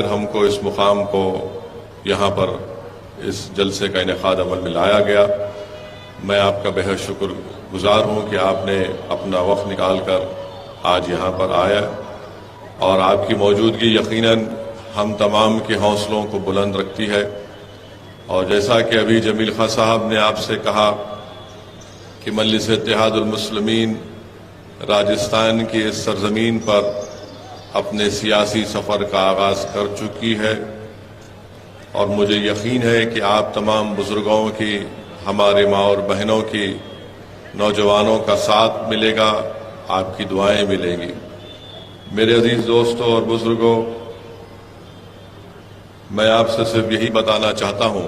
हमको इस मुकाम को यहाँ पर इस जलसे का इनेकाद अमल में लाया गया। मैं आपका बेहद शुक्रगुजार हूँ कि आपने अपना वक्त निकाल कर आज यहाँ पर आया और आपकी मौजूदगी यकीनन हम तमाम के हौसलों को बुलंद रखती है। और जैसा कि अभी जमील खां साहब ने आपसे कहा कि मजलिस इत्तेहादुल मुस्लिमीन राजस्थान की इस सरजमीन पर अपने सियासी सफ़र का आगाज़ कर चुकी है और मुझे यकीन है कि आप तमाम बुजुर्गों की, हमारे माँ और बहनों की, नौजवानों का साथ मिलेगा, आपकी दुआएं मिलेंगी। मेरे अजीज दोस्तों और बुजुर्गों, मैं आपसे सिर्फ यही बताना चाहता हूं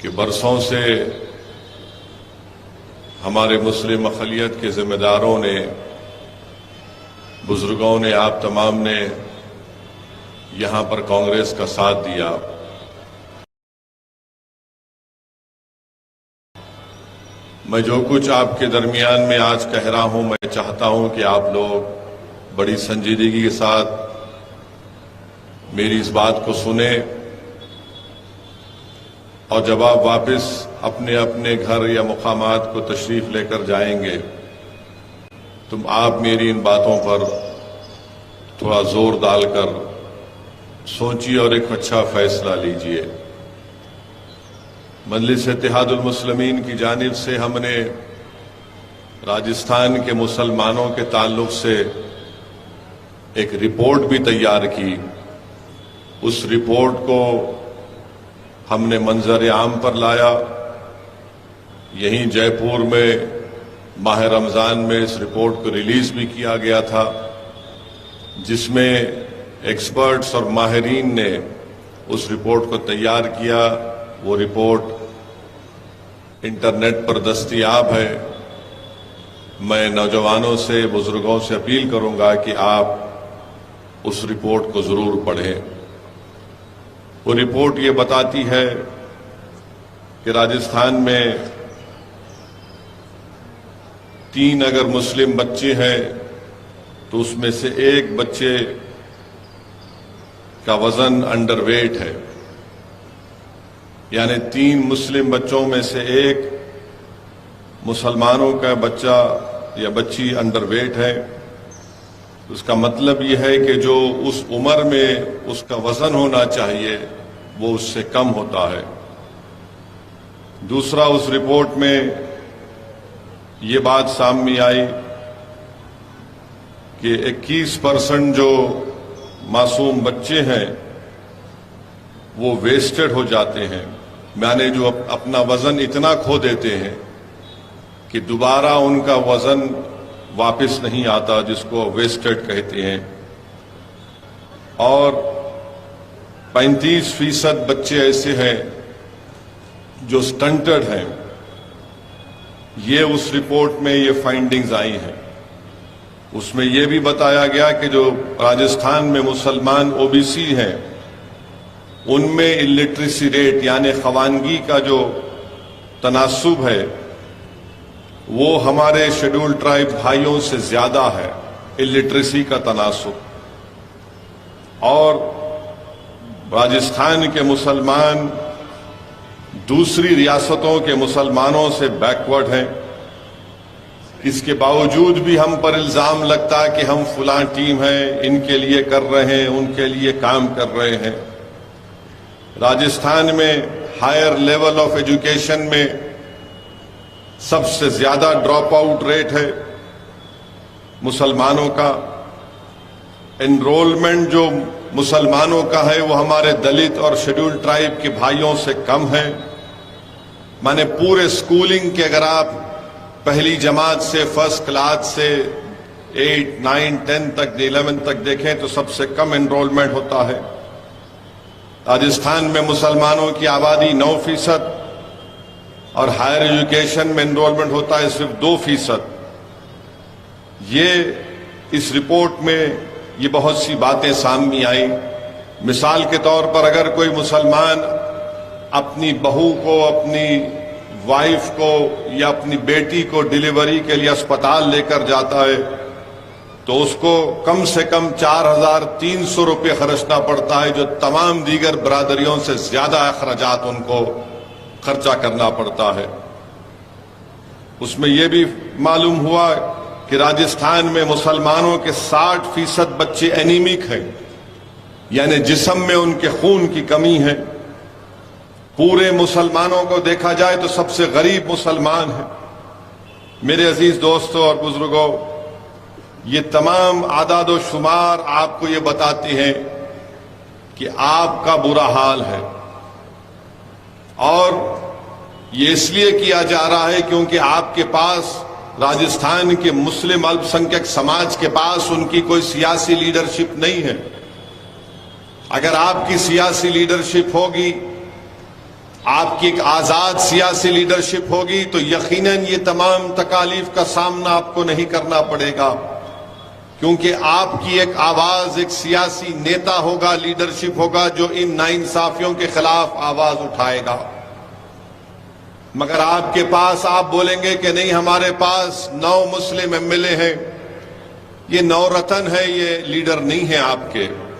कि बरसों से हमारे मुस्लिम अक़लियत के जिम्मेदारों ने, बुजुर्गों ने, आप तमाम ने यहां पर कांग्रेस का साथ दिया। मैं जो कुछ आपके दरमियान में आज कह रहा हूं, मैं चाहता हूं कि आप लोग बड़ी संजीदगी के साथ मेरी इस बात को सुने और जब आप वापस अपने अपने घर या मुकामात को तशरीफ लेकर जाएंगे तो आप मेरी इन बातों पर थोड़ा जोर डालकर सोचिए और एक अच्छा फैसला लीजिए। मजलिस इत्तेहादुल मुस्लिमीन की जानिब से हमने राजस्थान के मुसलमानों के ताल्लुक से एक रिपोर्ट भी तैयार की। उस रिपोर्ट को हमने मंजर आम पर लाया। यहीं जयपुर में माह रमज़ान में इस रिपोर्ट को रिलीज भी किया गया था, जिसमें एक्सपर्ट्स और माहिरीन ने उस रिपोर्ट को तैयार किया। वो रिपोर्ट इंटरनेट पर दस्तयाब है। मैं नौजवानों से, बुजुर्गों से अपील करूंगा कि आप उस रिपोर्ट को जरूर पढ़ें। वो रिपोर्ट ये बताती है कि राजस्थान में 3 अगर मुस्लिम बच्चे हैं तो उसमें से एक बच्चे का वजन अंडरवेट है, यानी 3 मुस्लिम बच्चों में से एक मुसलमानों का बच्चा या बच्ची अंडरवेट है। उसका मतलब यह है कि जो उस उम्र में उसका वजन होना चाहिए वो उससे कम होता है। दूसरा, उस रिपोर्ट में ये बात सामने आई कि 21% जो मासूम बच्चे हैं वो वेस्टेड हो जाते हैं, माने जो अपना वजन इतना खो देते हैं कि दोबारा उनका वजन वापस नहीं आता, जिसको वेस्टेड कहते हैं। और 35% बच्चे ऐसे हैं जो स्टंटेड हैं। ये उस रिपोर्ट में ये फाइंडिंग्स आई हैं। उसमें यह भी बताया गया कि जो राजस्थान में मुसलमान ओबीसी हैं उनमें इलिटरेसी रेट यानी खवानगी का जो तनासुब है वो हमारे शेड्यूल्ड ट्राइब भाइयों से ज्यादा है, इलिटरेसी का तनासुब। और राजस्थान के मुसलमान दूसरी रियासतों के मुसलमानों से बैकवर्ड हैं। इसके बावजूद भी हम पर इल्जाम लगता है कि हम फलां टीम है, इनके लिए कर रहे हैं, उनके लिए काम कर रहे हैं। राजस्थान में हायर लेवल ऑफ एजुकेशन में सबसे ज्यादा ड्रॉप आउट रेट है मुसलमानों का। एनरोलमेंट जो मुसलमानों का है वो हमारे दलित और शेड्यूल्ड ट्राइब के भाइयों से कम है। माने पूरे स्कूलिंग के अगर आप पहली जमात से, फर्स्ट क्लास से 8, 9, 10 तक, 11 तक देखें तो सबसे कम एनरोलमेंट होता है। राजस्थान में मुसलमानों की आबादी 9% और हायर एजुकेशन में एनरोलमेंट होता है सिर्फ 2%। ये इस रिपोर्ट में ये बहुत सी बातें सामने आई। मिसाल के तौर पर अगर कोई मुसलमान अपनी बहू को, अपनी वाइफ को या अपनी बेटी को डिलीवरी के लिए अस्पताल लेकर जाता है तो उसको कम से कम 4,300 रुपये खर्चना पड़ता है, जो तमाम दीगर बरादरियों से ज्यादा अखराजात उनको खर्चा करना पड़ता है। उसमें यह भी मालूम हुआ कि राजस्थान में मुसलमानों के 60% बच्चे एनीमिक हैं, यानी जिस्म में उनके खून की कमी है। पूरे मुसलमानों को देखा जाए तो सबसे गरीब मुसलमान है। मेरे अजीज दोस्तों और बुजुर्गों, ये तमाम आदाद व शुमार आपको ये बताती हैं कि आपका बुरा हाल है, और ये इसलिए किया जा रहा है क्योंकि आपके पास, राजस्थान के मुस्लिम अल्पसंख्यक समाज के पास उनकी कोई सियासी लीडरशिप नहीं है। अगर आपकी सियासी लीडरशिप होगी, आपकी एक आजाद सियासी लीडरशिप होगी, तो यकीनन ये तमाम तकालीफ का सामना आपको नहीं करना पड़ेगा, क्योंकि आपकी एक आवाज, एक सियासी नेता होगा, लीडरशिप होगा जो इन नाइंसाफियों के खिलाफ आवाज उठाएगा। मगर आपके पास, आप बोलेंगे कि नहीं हमारे पास 9 मुस्लिम एमएलए हैं, ये 9 रतन है, ये लीडर नहीं है आपके।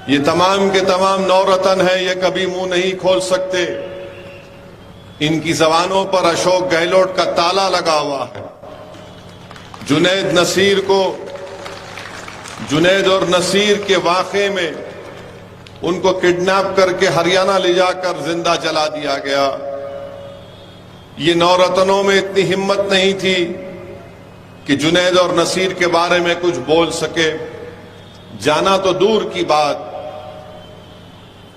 ये तमाम के तमाम 9 रतन है, ये कभी मुंह नहीं खोल सकते। इनकी जबानों पर अशोक गहलोत का ताला लगा हुआ है। जुनैद और नसीर के वाक़े में उनको किडनैप करके हरियाणा ले जाकर जिंदा जला दिया गया। ये 9 रतनों में इतनी हिम्मत नहीं थी कि जुनैद और नसीर के बारे में कुछ बोल सके। जाना तो दूर की बात,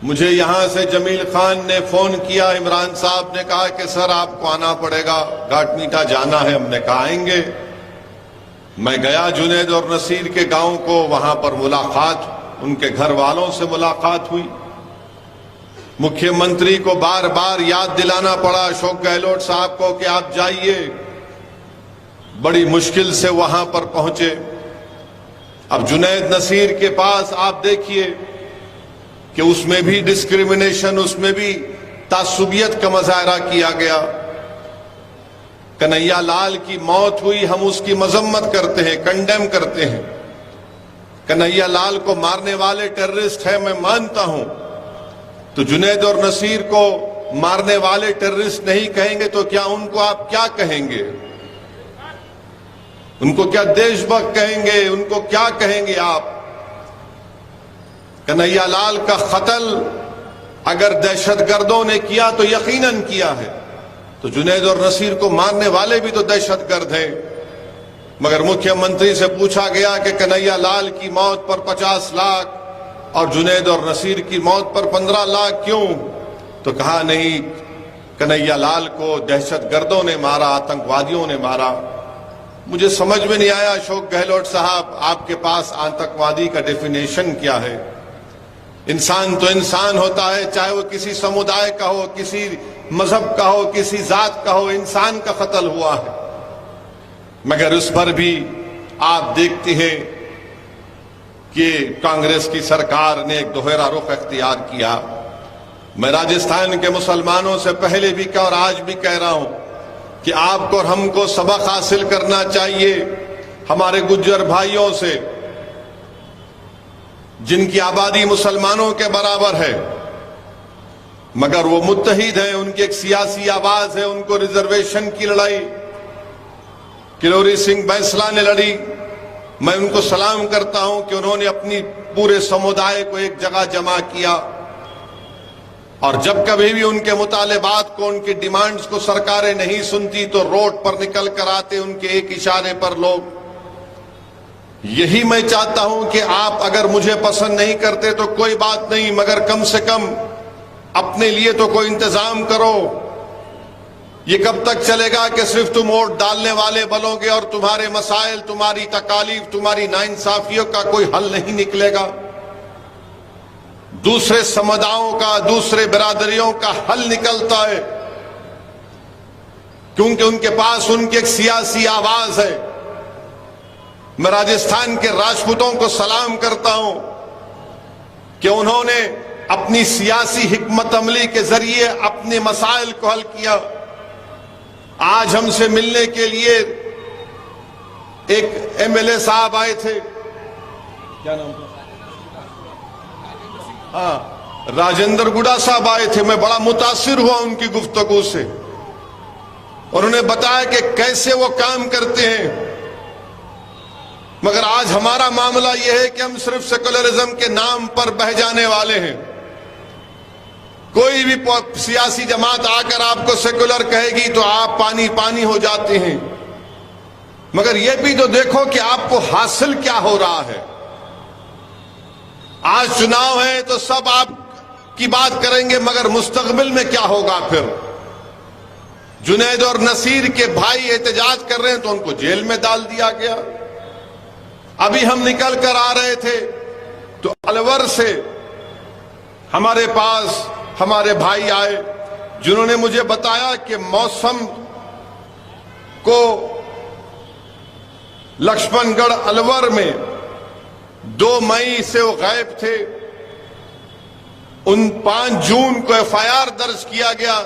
मुझे यहां से जमील खान ने फोन किया, इमरान साहब ने कहा कि सर आपको आना पड़ेगा, घाटमीठा जाना है। हमने कहा आएंगे। मैं गया जुनैद और नसीर के गांव को, वहां पर मुलाकात, उनके घर वालों से मुलाकात हुई। मुख्यमंत्री को बार बार याद दिलाना पड़ा अशोक गहलोत साहब को कि आप जाइए। बड़ी मुश्किल से वहां पर पहुंचे। अब जुनैद नसीर के पास आप देखिए कि उसमें भी डिस्क्रिमिनेशन, उसमें भी तासुबियत का मुजाहरा किया गया। कन्हैया लाल की मौत हुई, हम उसकी मजम्मत करते हैं, कंडेम करते हैं। कन्हैया लाल को मारने वाले टेररिस्ट हैं, मैं मानता हूं। तो जुनैद और नसीर को मारने वाले टेररिस्ट नहीं कहेंगे तो क्या उनको आप क्या कहेंगे? उनको क्या देशभक्त कहेंगे? उनको क्या कहेंगे आप? कन्हैया लाल का कत्ल अगर दहशतगर्दों ने किया तो यकीनन किया है, तो जुनैद और नसीर को मारने वाले भी तो दहशतगर्द हैं। मगर मुख्यमंत्री से पूछा गया कि कन्हैया लाल की मौत पर 50 लाख और जुनैद और नसीर की मौत पर 15 लाख क्यों? तो कहा नहीं, कन्हैया लाल को दहशतगर्दों ने मारा, आतंकवादियों ने मारा। मुझे समझ में नहीं आया अशोक गहलोत साहब, आपके पास आतंकवादी का डेफिनेशन क्या है? इंसान तो इंसान होता है, चाहे वो किसी समुदाय का हो, किसी मजहब का हो, किसी जात का हो, इंसान का कत्ल हुआ है। मगर उस पर भी आप देखते हैं कि कांग्रेस की सरकार ने एक दोहरा रुख अख्तियार किया। मैं राजस्थान के मुसलमानों से पहले भी कहा और आज भी कह रहा हूं कि आपको और हमको सबक हासिल करना चाहिए हमारे गुज्जर भाइयों से, जिनकी आबादी मुसलमानों के बराबर है, मगर वो मुत्तहिद हैं। उनकी एक सियासी आवाज है, उनको रिजर्वेशन की लड़ाई किरोड़ी सिंह बैंसला ने लड़ी। मैं उनको सलाम करता हूं कि उन्होंने अपनी पूरे समुदाय को एक जगह जमा किया, और जब कभी भी उनके मुतालिबात को, उनकी डिमांड्स को सरकारें नहीं सुनती तो रोड पर निकल कर आते उनके एक इशारे पर लोग। यही मैं चाहता हूं कि आप अगर मुझे पसंद नहीं करते तो कोई बात नहीं, मगर कम से कम अपने लिए तो कोई इंतजाम करो। ये कब तक चलेगा कि सिर्फ तुम वोट डालने वाले बनोगे और तुम्हारे मसाइल, तुम्हारी तकालीफ, तुम्हारी नाइंसाफियों का कोई हल नहीं निकलेगा? दूसरे समुदायों का, दूसरे बिरादरियों का हल निकलता है, क्योंकि उनके पास उनकी एक सियासी आवाज है। मैं राजस्थान के राजपूतों को सलाम करता हूं कि उन्होंने अपनी सियासी हिकमत अमली के जरिए अपने मसाइल को हल किया। आज हमसे मिलने के लिए एक एमएलए साहब आए थे, क्या नाम था? हाँ, राजेंद्र गुड़ा साहब आए थे। मैं बड़ा मुतासिर हुआ उनकी गुफ्तगू से। उन्होंने बताया कि कैसे वो काम करते हैं। मगर आज हमारा मामला यह है कि हम सिर्फ सेकुलरिज्म के नाम पर बह जाने वाले हैं। कोई भी सियासी जमात आकर आपको सेकुलर कहेगी तो आप पानी पानी हो जाते हैं। मगर यह भी तो देखो कि आपको हासिल क्या हो रहा है। आज चुनाव है तो सब आपकी बात करेंगे, मगर मुस्तकबिल में क्या होगा? फिर जुनैद और नसीर के भाई एहतजाज कर रहे हैं तो उनको जेल में डाल दिया गया। अभी हम निकल कर आ रहे थे तो अलवर से हमारे पास हमारे भाई आए, जिन्होंने मुझे बताया कि मौसम को लक्ष्मणगढ़ अलवर में 2 मई से वो गायब थे। 5 जून को एफआईआर दर्ज किया गया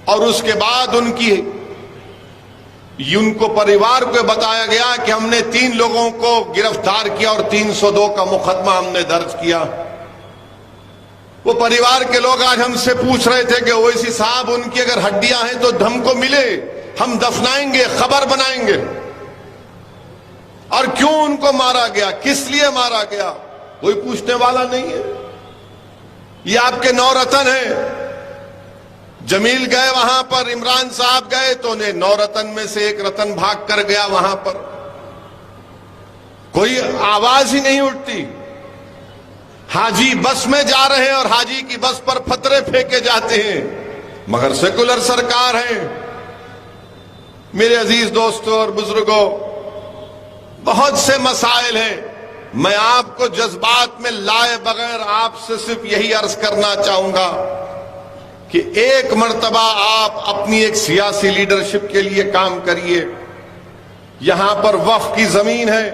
और उसके बाद उनको परिवार को बताया गया कि हमने 3 लोगों को गिरफ्तार किया और 302 का मुकदमा हमने दर्ज किया। वो परिवार के लोग आज हमसे पूछ रहे थे कि ओवैसी साहब, उनकी अगर हड्डियां हैं तो हमको मिले, हम दफनाएंगे, खबर बनाएंगे। और क्यों उनको मारा गया, किस लिए मारा गया, कोई पूछने वाला नहीं है। ये आपके 9 रतन हैं। जमील गए वहां पर, इमरान साहब गए तो उन्हें 9 रतन में से 1 रतन भाग कर गया। वहां पर कोई आवाज ही नहीं उठती। हाजी बस में जा रहे हैं और हाजी की बस पर फतरे फेंके जाते हैं, मगर सेकुलर सरकार है। मेरे अजीज दोस्तों और बुजुर्गों, बहुत से मसाइल हैं। मैं आपको जज्बात में लाए बगैर आपसे सिर्फ यही अर्ज करना चाहूंगा कि एक मर्तबा आप अपनी एक सियासी लीडरशिप के लिए काम करिए। यहां पर वक्फ की जमीन है,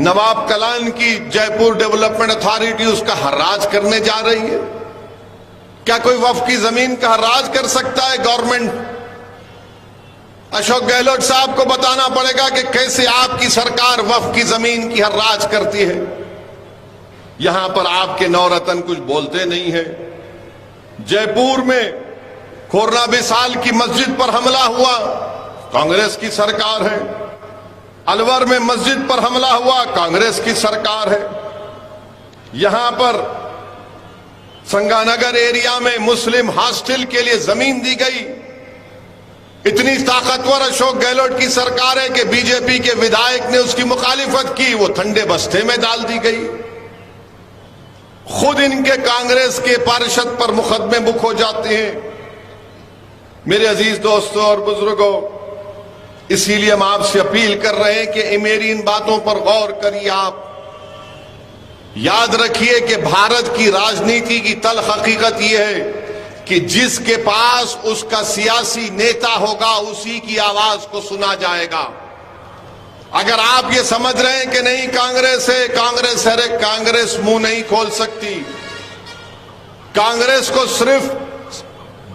नवाब कलान की जयपुर डेवलपमेंट अथॉरिटी उसका हर्राज करने जा रही है। क्या कोई वक्फ की जमीन का हर्राज कर सकता है गवर्नमेंट? अशोक गहलोत साहब को बताना पड़ेगा कि कैसे आपकी सरकार वक्फ की जमीन की हर्राज करती है। यहां पर आपके 9 रतन कुछ बोलते नहीं है। जयपुर में खोरना बिसाल की मस्जिद पर हमला हुआ, कांग्रेस की सरकार है। अलवर में मस्जिद पर हमला हुआ, कांग्रेस की सरकार है। यहां पर संगानगर एरिया में मुस्लिम हॉस्टल के लिए जमीन दी गई। इतनी ताकतवर अशोक गहलोत की सरकार है कि बीजेपी के विधायक ने उसकी मुखालिफत की, वो ठंडे बस्ते में डाल दी गई। खुद इनके कांग्रेस के पार्षद पर मुकदमे बुक हो जाते हैं। मेरे अजीज दोस्तों और बुजुर्गों, इसीलिए हम आपसे अपील कर रहे हैं कि मेरी इन बातों पर गौर करिए। आप याद रखिए कि भारत की राजनीति की तल्ख हकीकत यह है कि जिसके पास उसका सियासी नेता होगा उसी की आवाज को सुना जाएगा। अगर आप ये समझ रहे हैं कि नहीं कांग्रेस है, कांग्रेस है, कांग्रेस मुंह नहीं खोल सकती। कांग्रेस को सिर्फ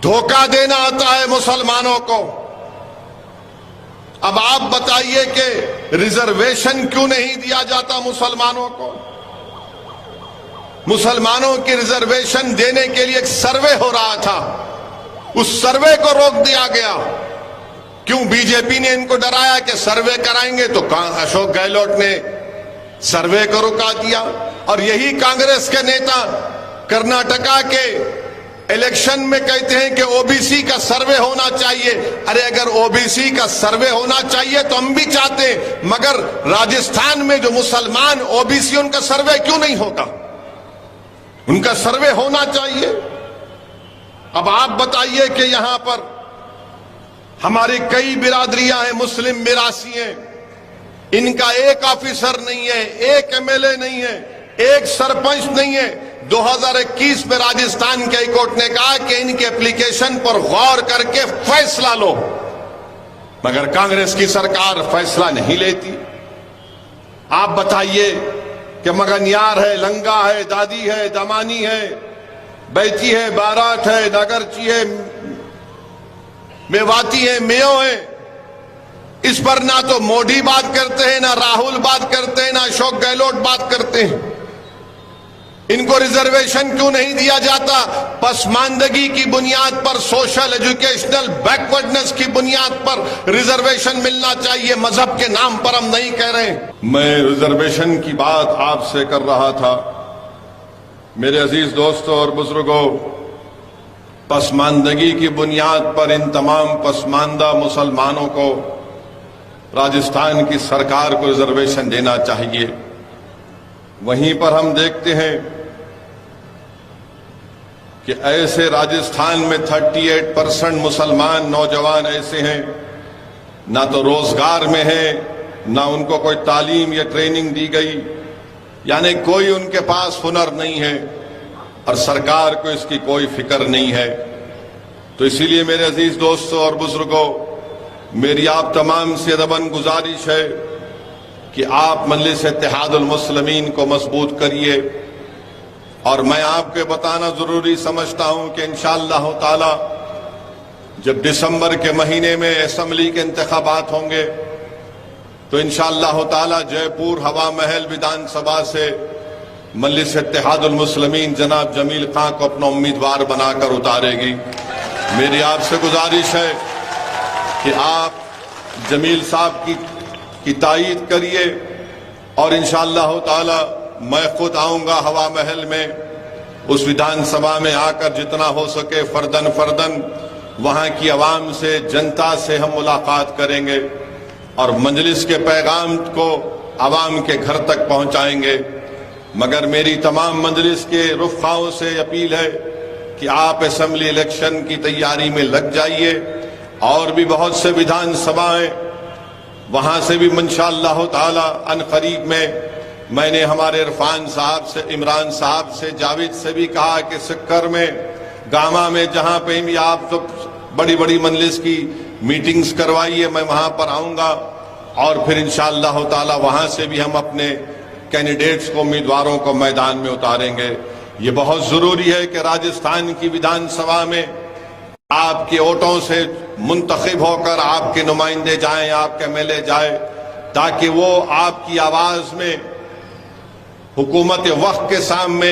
धोखा देना आता है मुसलमानों को। अब आप बताइए कि रिजर्वेशन क्यों नहीं दिया जाता मुसलमानों को? मुसलमानों की रिजर्वेशन देने के लिए एक सर्वे हो रहा था, उस सर्वे को रोक दिया गया। क्यों? बीजेपी ने इनको डराया कि सर्वे कराएंगे, तो अशोक गहलोत ने सर्वे को रुका दिया। और यही कांग्रेस के नेता कर्नाटका के इलेक्शन में कहते हैं कि ओबीसी का सर्वे होना चाहिए। अरे अगर ओबीसी का सर्वे होना चाहिए तो हम भी चाहते हैं, मगर राजस्थान में जो मुसलमान ओबीसी, उनका सर्वे क्यों नहीं होगा? उनका सर्वे होना चाहिए। अब आप बताइए कि यहां पर हमारी कई बिरादरियां हैं, मुस्लिम मिरासी हैं, इनका एक ऑफिसर नहीं है, एक एमएलए नहीं है, एक सरपंच नहीं है। 2021 में राजस्थान के हाईकोर्ट ने कहा कि इनके एप्लीकेशन पर गौर करके फैसला लो, मगर कांग्रेस की सरकार फैसला नहीं लेती। आप बताइए कि मगनियार है, लंगा है, दादी है, दमानी है, बैती है, बारात है, नगरची है, मेवाती है, मेयो है, इस पर ना तो मोदी बात करते हैं, ना राहुल बात करते हैं, ना अशोक गहलोत बात करते हैं। इनको रिजर्वेशन क्यों नहीं दिया जाता? पसमानदगी की बुनियाद पर, सोशल एजुकेशनल बैकवर्डनेस की बुनियाद पर रिजर्वेशन मिलना चाहिए। मजहब के नाम पर हम नहीं कह रहे। मैं रिजर्वेशन की बात आपसे कर रहा था। मेरे अजीज दोस्तों और बुजुर्गों, पसमानदगी की बुनियाद पर इन तमाम पसमानदा मुसलमानों को राजस्थान की सरकार को रिजर्वेशन देना चाहिए। वहीं पर हम देखते हैं कि ऐसे राजस्थान में 38% मुसलमान नौजवान ऐसे हैं, ना तो रोजगार में हैं, ना उनको कोई तालीम या ट्रेनिंग दी गई, यानी कोई उनके पास हुनर नहीं है और सरकार को इसकी कोई फिक्र नहीं है। तो इसीलिए मेरे अजीज दोस्तों और बुजुर्गों, मेरी आप तमाम से अदबन गुजारिश है कि आप मजलिस इत्तेहादुल मुस्लिमीन को मजबूत करिए। और मैं आपके बताना जरूरी समझता हूं कि इंशाअल्लाह ताला जब दिसंबर के महीने में असेंबली के इंतखाबात होंगे तो इंशाअल्लाह ताला जयपुर हवा महल विधानसभा से मजलिस इत्तेहादुल मुस्लिमीन जनाब जमील खां को अपना उम्मीदवार बनाकर उतारेगी। मेरी आपसे गुजारिश है कि आप जमील साहब की तायीद करिए और इंशाअल्लाह ताला मैं खुद आऊंगा हवा महल में। उस विधानसभा में आकर जितना हो सके फर्दन फर्दन वहां की आवाम से, जनता से हम मुलाकात करेंगे और मजलिस के पैगाम को आवाम के घर तक पहुंचाएंगे। मगर मेरी तमाम मजलिस के रुफ़ाओं से अपील है कि आप असेंबली इलेक्शन की तैयारी में लग जाइए। और भी बहुत से विधानसभाएं, वहां से भी इंशाअल्लाह ताला अनकरीब में मैंने हमारे इरफान साहब से, इमरान साहब से, जावेद से भी कहा कि सिक्कर में, गामा में, जहां पे भी आप तो बड़ी बड़ी मजलिस की मीटिंग्स करवाइए, मैं वहां पर आऊंगा और फिर इंशाअल्लाह ताला वहां से भी हम अपने कैंडिडेट्स को, उम्मीदवारों को मैदान में उतारेंगे। ये बहुत जरूरी है कि राजस्थान की विधानसभा में आपके वोटों से मुंतखब होकर आपके नुमाइंदे जाएं, आपके एमएलए जाए, ताकि वो आपकी आवाज में हुकूमत वक्त के सामने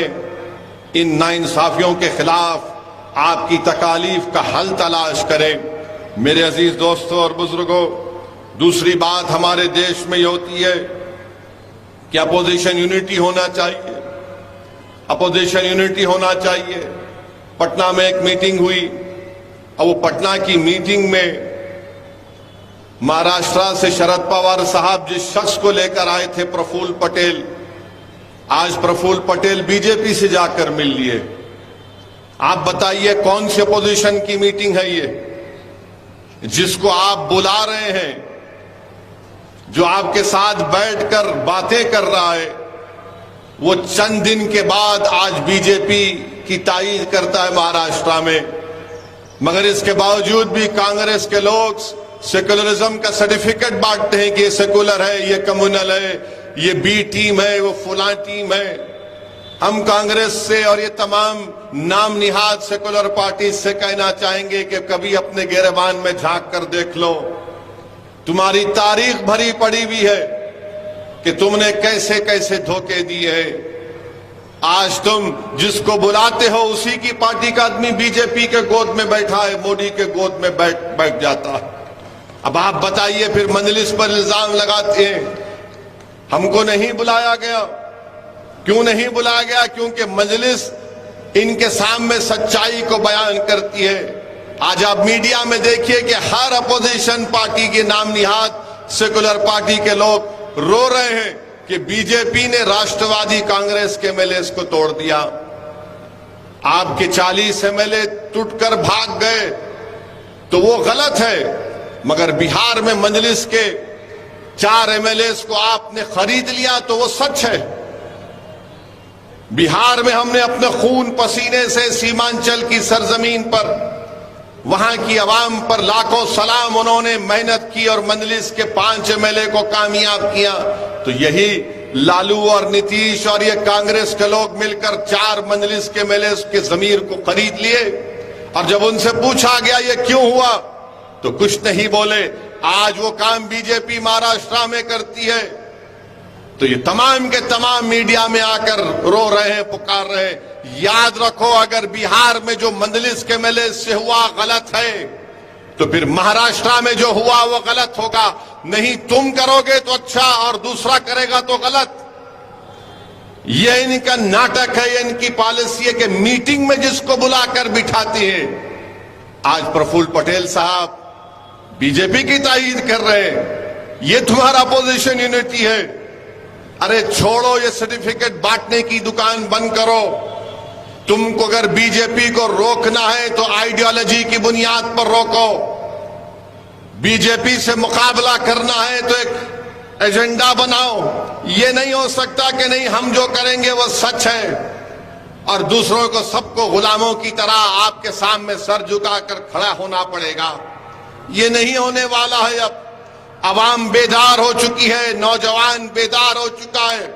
इन नाइंसाफियों के खिलाफ आपकी तकालीफ का हल तलाश करें। मेरे अजीज दोस्तों और बुजुर्गों, दूसरी बात हमारे देश में ये होती है कि अपोजिशन यूनिटी होना चाहिए, अपोजिशन यूनिटी होना चाहिए। पटना में एक मीटिंग हुई और वो पटना की मीटिंग में महाराष्ट्र से शरद पवार साहब जिस शख्स को लेकर आए थे, प्रफुल्ल पटेल, आज प्रफुल्ल पटेल बीजेपी से जाकर मिल लिए। आप बताइए कौन सी अपोजिशन की मीटिंग है ये, जिसको आप बुला रहे हैं, जो आपके साथ बैठकर बातें कर रहा है, वो चंद दिन के बाद आज बीजेपी की तायीद करता है महाराष्ट्र में। मगर इसके बावजूद भी कांग्रेस के लोग सेकुलरिज्म का सर्टिफिकेट बांटते हैं कि ये सेकुलर है, ये कम्युनल है, ये बी टीम है, वो फुला टीम है। हम कांग्रेस से और ये तमाम नाम निहाद सेकुलर पार्टी से कहना चाहेंगे कि कभी अपने गिरबान में झांक कर देख लो। तुम्हारी तारीख भरी पड़ी हुई है कि तुमने कैसे कैसे धोखे दिए हैं। आज तुम जिसको बुलाते हो उसी की पार्टी का आदमी बीजेपी के गोद में बैठा है, मोदी के गोद में बैठ जाता है। अब आप बताइए, फिर मजलिस पर इल्जाम लगाते हैं हमको नहीं बुलाया गया। क्यों नहीं बुलाया गया? क्योंकि मजलिस इनके सामने सच्चाई को बयान करती है। आज आप मीडिया में देखिए कि हर अपोजिशन पार्टी के नाम निहाद सेकुलर पार्टी के लोग रो रहे हैं कि बीजेपी ने राष्ट्रवादी कांग्रेस के एमएलए को तोड़ दिया। आपके 40 एमएलए टूटकर भाग गए तो वो गलत है, मगर बिहार में मजलिस के 4 एमएलए को आपने खरीद लिया तो वो सच है। बिहार में हमने अपने खून पसीने से सीमांचल की सरजमीन पर, वहां की आवाम पर लाखों सलाम, उन्होंने मेहनत की और मजलिस के 5 एमएलए को कामयाब किया। तो यही लालू और नीतीश और ये कांग्रेस के लोग मिलकर 4 मजलिस के एमएलए के जमीर को खरीद लिए। और जब उनसे पूछा गया ये क्यों हुआ तो कुछ नहीं बोले, आज वो काम बीजेपी महाराष्ट्र में करती है। तो ये तमाम के तमाम मीडिया में आकर रो रहे हैं, पुकार रहे हैं। याद रखो, अगर बिहार में जो मंदलिस के एमएलए से हुआ गलत है तो फिर महाराष्ट्र में जो हुआ वो गलत होगा। नहीं तुम करोगे तो अच्छा और दूसरा करेगा तो गलत। ये इनका नाटक है, ये इनकी पॉलिसी है कि मीटिंग में जिसको बुलाकर बिठाती है। आज प्रफुल्ल पटेल साहब बीजेपी की तायीद कर रहे हैं, ये तुम्हारा अपोजिशन यूनिटी है। अरे छोड़ो, ये सर्टिफिकेट बांटने की दुकान बंद करो। तुमको अगर बीजेपी को रोकना है तो आइडियोलॉजी की बुनियाद पर रोको। बीजेपी से मुकाबला करना है तो एक एजेंडा बनाओ। ये नहीं हो सकता कि नहीं हम जो करेंगे वो सच है और दूसरों को सबको गुलामों की तरह आपके सामने सर झुकाकर खड़ा होना पड़ेगा। ये नहीं होने वाला है। अब अवाम बेदार हो चुकी है, नौजवान बेदार हो चुका है।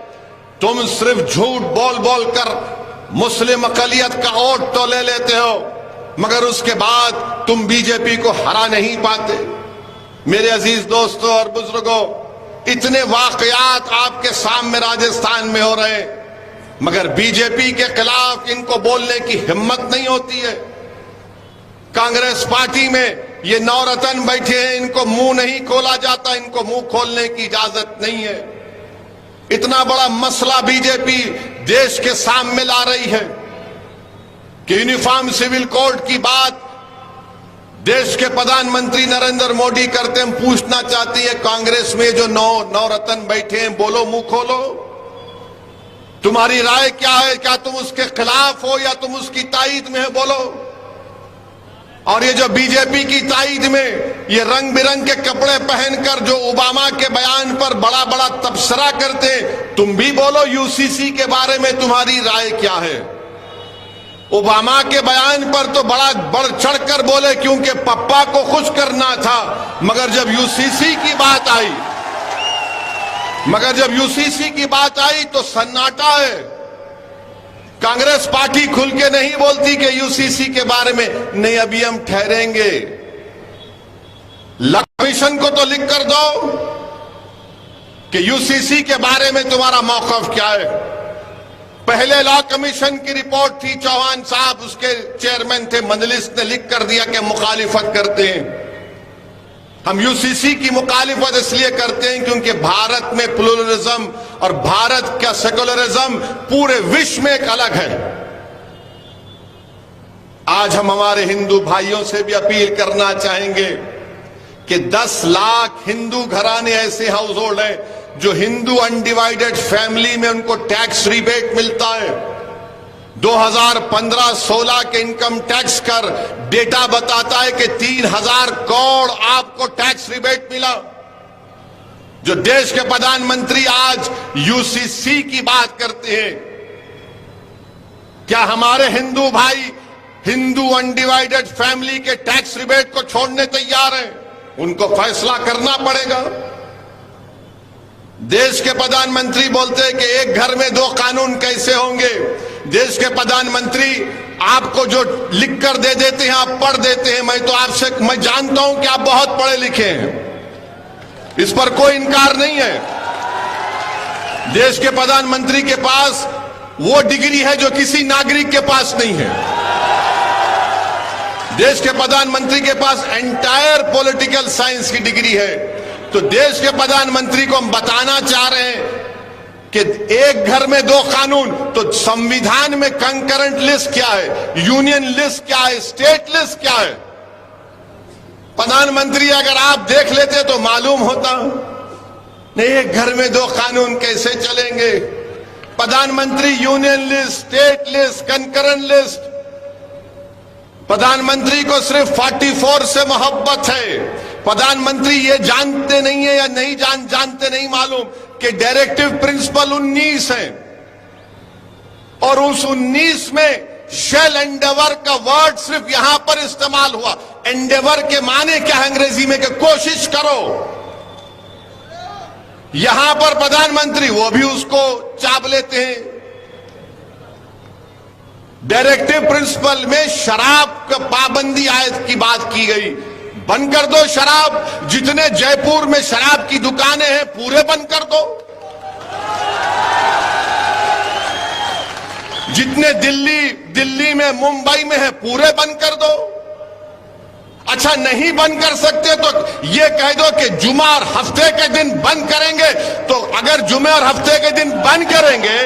तुम सिर्फ झूठ बोल बोल कर मुस्लिम अकलियत का वोट तो ले लेते हो, मगर उसके बाद तुम बीजेपी को हरा नहीं पाते। मेरे अजीज दोस्तों और बुजुर्गों, इतने वाकयात आपके सामने राजस्थान में हो रहे हैं, मगर बीजेपी के खिलाफ इनको बोलने की हिम्मत नहीं होती है। कांग्रेस पार्टी में ये नवरत्न बैठे हैं, इनको मुंह नहीं खोला जाता, इनको मुंह खोलने की इजाजत नहीं है। इतना बड़ा मसला बीजेपी देश के सामने ला रही है कि यूनिफॉर्म सिविल कोड की बात देश के प्रधानमंत्री नरेंद्र मोदी करते हैं। पूछना चाहती है कांग्रेस में जो नवरत्न बैठे हैं, बोलो, मुंह खोलो, तुम्हारी राय क्या है? क्या तुम उसके खिलाफ हो या तुम उसकी तायीद में है? बोलो। और ये जो बीजेपी की तायीद में ये रंग बिरंग के कपड़े पहनकर जो ओबामा के बयान पर बड़ा बड़ा तबसरा करते, तुम भी बोलो यूसीसी के बारे में तुम्हारी राय क्या है? ओबामा के बयान पर तो बड़ा बढ़ चढ़कर बोले क्योंकि पप्पा को खुश करना था, मगर जब यूसीसी की बात आई तो सन्नाटा है। कांग्रेस पार्टी खुल के नहीं बोलती कि यूसीसी के बारे में नहीं, अभी हम ठहरेंगे। कमीशन को तो लिख कर दो कि यूसीसी के बारे में तुम्हारा मौकफ क्या है। पहले लॉ कमीशन की रिपोर्ट थी, चौहान साहब उसके चेयरमैन थे, मंजलिस ने लिख कर दिया कि मुखालिफत करते हैं। हम यूसीसी की मुखालिफत इसलिए करते हैं क्योंकि भारत में प्लुरलिज्म और भारत का सेकुलरिज्म पूरे विश्व में एक अलग है। आज हम हमारे हिंदू भाइयों से भी अपील करना चाहेंगे कि 10 लाख हिंदू घराने ऐसे हाउस होल्ड हैं जो हिंदू अनडिवाइडेड फैमिली में उनको टैक्स रिबेट मिलता है। 2015-16 के इनकम टैक्स कर डेटा बताता है कि 3000 करोड़ आपको टैक्स रिबेट मिला। जो देश के प्रधानमंत्री आज यूसीसी की बात करते हैं, क्या हमारे हिंदू भाई हिंदू अनडिवाइडेड फैमिली के टैक्स रिबेट को छोड़ने तैयार हैं? उनको फैसला करना पड़ेगा। देश के प्रधानमंत्री बोलते हैं कि एक घर में 2 कानून कैसे होंगे। देश के प्रधानमंत्री आपको जो लिख कर दे देते हैं, आप पढ़ देते हैं। मैं जानता हूं कि आप बहुत पढ़े लिखे हैं, इस पर कोई इनकार नहीं है। देश के प्रधानमंत्री के पास वो डिग्री है जो किसी नागरिक के पास नहीं है। देश के प्रधानमंत्री के पास एंटायर पॉलिटिकल साइंस की डिग्री है। तो देश के प्रधानमंत्री को हम बताना चाह रहे हैं कि एक घर में 2 कानून, तो संविधान में कंकरेंट लिस्ट क्या है, यूनियन लिस्ट क्या है, स्टेट लिस्ट क्या है? प्रधानमंत्री अगर आप देख लेते तो मालूम होता। नहीं, एक घर में 2 कानून कैसे चलेंगे? प्रधानमंत्री union list, state list, concurrent list. प्रधानमंत्री को सिर्फ 44 से मोहब्बत है। प्रधानमंत्री ये जानते नहीं है या नहीं जानते नहीं मालूम कि डायरेक्टिव प्रिंसिपल 19 है और उस 19 में शेल एंडेवर का वर्ड सिर्फ यहां पर इस्तेमाल हुआ। एंडेवर के माने क्या है अंग्रेजी में? कि कोशिश करो। यहां पर प्रधानमंत्री वो भी उसको चाप लेते हैं। डायरेक्टिव प्रिंसिपल में शराब का पाबंदी आयत की बात की गई, बंद कर दो शराब। जितने जयपुर में शराब की दुकानें हैं पूरे बंद कर दो। जितने दिल्ली में मुंबई में है पूरे बंद कर दो। अच्छा नहीं बंद कर सकते तो ये कह दो कि जुमा और हफ्ते के दिन बंद करेंगे। तो अगर जुमे और हफ्ते के दिन बंद करेंगे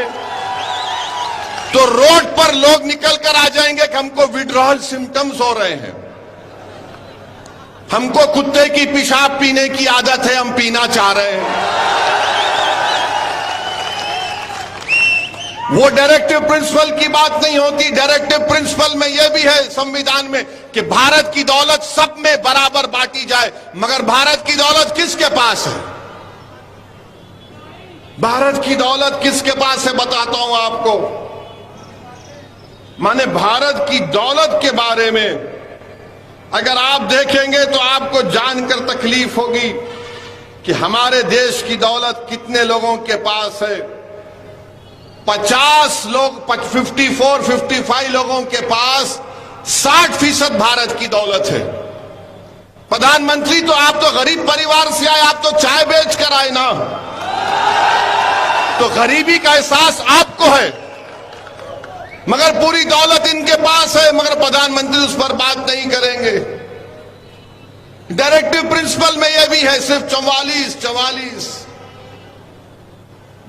तो रोड पर लोग निकल कर आ जाएंगे कि हमको विड्रॉल सिम्टम्स हो रहे हैं, हमको कुत्ते की पेशाब पीने की आदत है, हम पीना चाह रहे हैं। वो डायरेक्टिव प्रिंसिपल की बात नहीं होती। डायरेक्टिव प्रिंसिपल में यह भी है संविधान में कि भारत की दौलत सब में बराबर बांटी जाए। मगर भारत की दौलत किसके पास है? भारत की दौलत किसके पास है बताता हूं आपको। माने भारत की दौलत के बारे में अगर आप देखेंगे तो आपको जानकर तकलीफ होगी कि हमारे देश की दौलत कितने लोगों के पास है। 50 लोग 55 लोगों के पास 60% भारत की दौलत है। प्रधानमंत्री तो आप तो गरीब परिवार से आए, आप तो चाय बेच कर आए ना, तो गरीबी का एहसास आपको है। मगर पूरी दौलत इनके पास है, मगर प्रधानमंत्री उस पर बात नहीं करेंगे। डायरेक्टिव प्रिंसिपल में यह भी है सिर्फ 44।